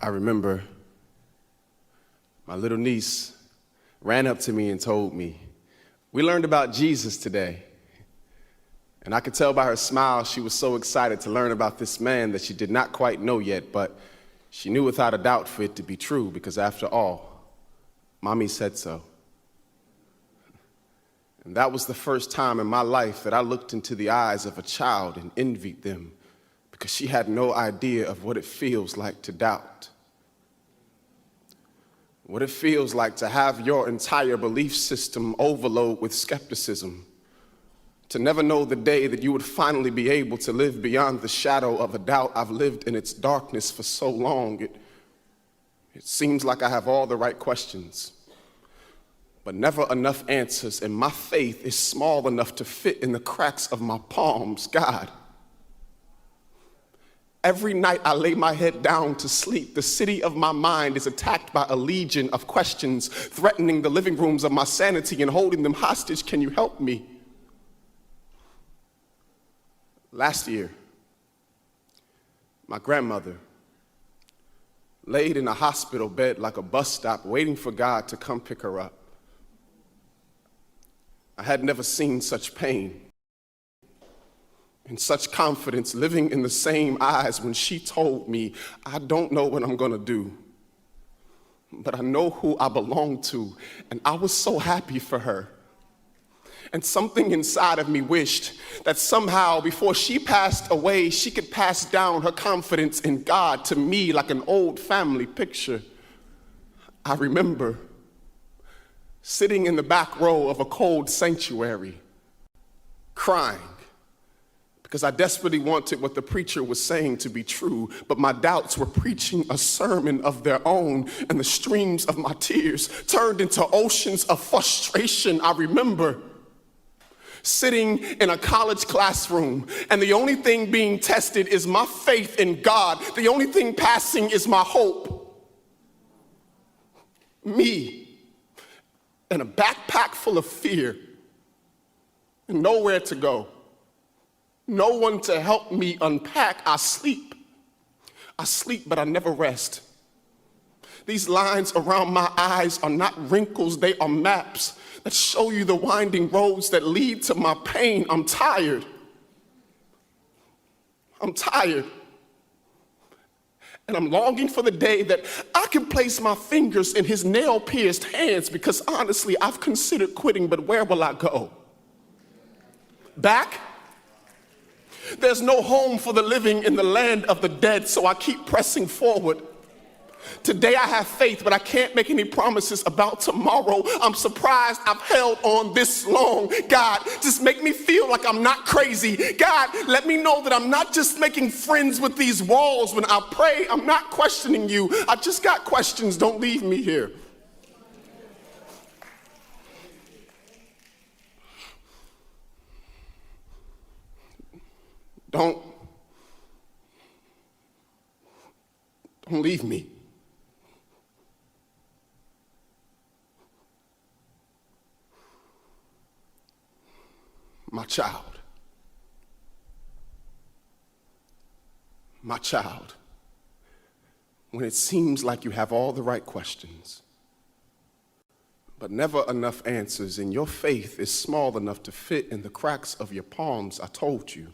I remember my little niece ran up to me and told me, "We learned about Jesus today." And I could tell by her smile she was so excited to learn about this man that she did not quite know yet, but she knew without a doubt for it to be true, because after all, Mommy said so. And that was the first time in my life that I looked into the eyes of a child and envied them, because she had no idea of what it feels like to doubt. What it feels like to have your entire belief system overload with skepticism, to never know the day that you would finally be able to live beyond the shadow of a doubt. I've lived in its darkness for so long, it seems like I have all the right questions, but never enough answers, and my faith is small enough to fit in the cracks of my palms. God, every night I lay my head down to sleep, the city of my mind is attacked by a legion of questions, threatening the living rooms of my sanity and holding them hostage. Can you help me? Last year, my grandmother laid in a hospital bed like a bus stop, waiting for God to come pick her up. I had never seen such pain and such confidence living in the same eyes when she told me, "I don't know what I'm gonna do, but I know who I belong to." And I was so happy for her. And something inside of me wished that somehow before she passed away, she could pass down her confidence in God to me like an old family picture. I remember sitting in the back row of a cold sanctuary, crying, because I desperately wanted what the preacher was saying to be true, but my doubts were preaching a sermon of their own, and the streams of my tears turned into oceans of frustration. I remember sitting in a college classroom, and the only thing being tested is my faith in God. The only thing passing is my hope. Me, in a backpack full of fear, and nowhere to go. No one to help me unpack. I sleep, but I never rest. These lines around my eyes are not wrinkles, they are maps that show you the winding roads that lead to my pain. I'm tired. And I'm longing for the day that I can place my fingers in his nail-pierced hands, because honestly, I've considered quitting, but where will I go? Back? There's no home for the living in the land of the dead, so I keep pressing forward. Today I have faith, but I can't make any promises about tomorrow. I'm surprised I've held on this long. God, just make me feel like I'm not crazy. God, let me know that I'm not just making friends with these walls. When I pray, I'm not questioning you. I just got questions. Don't leave me here. Don't leave me. My child, when it seems like you have all the right questions, but never enough answers, and your faith is small enough to fit in the cracks of your palms, I told you,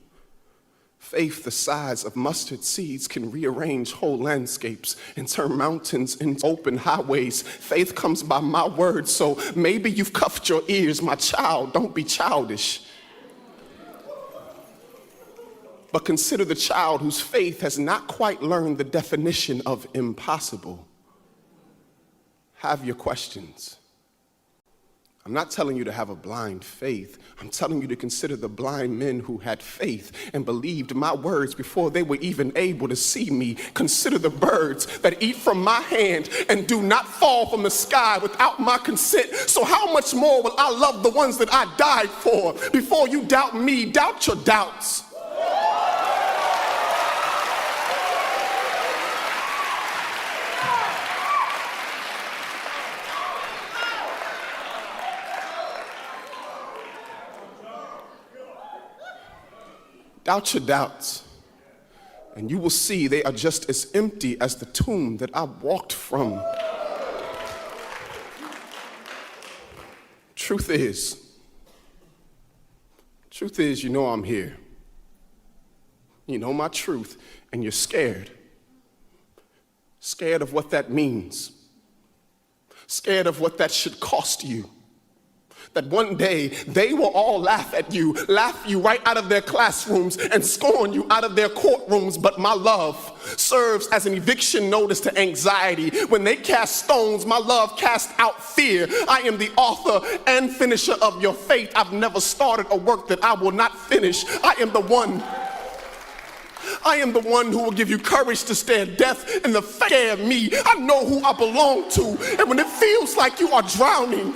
faith the size of mustard seeds can rearrange whole landscapes and turn mountains into open highways. Faith comes by my word, so maybe you've cuffed your ears. My child, don't be childish. But consider the child whose faith has not quite learned the definition of impossible. Have your questions. I'm not telling you to have a blind faith. I'm telling you to consider the blind men who had faith and believed my words before they were even able to see me. Consider the birds that eat from my hand and do not fall from the sky without my consent. So how much more will I love the ones that I died for? Before you doubt me, doubt your doubts. Doubt your doubts. and you will see they are just as empty as the tomb that I walked from. Truth is, you know I'm here. You know my truth, and you're scared. Scared of what that means. Scared of what that should cost you. That one day they will all laugh you right out of their classrooms and scorn you out of their courtrooms. But my love serves as an eviction notice to anxiety. When they cast stones, my love casts out fear. I am the author and finisher of your fate. I've never started a work that I will not finish. I am the one who will give you courage to stare death in the face. Scare me. I know who I belong to. And when it feels like you are drowning,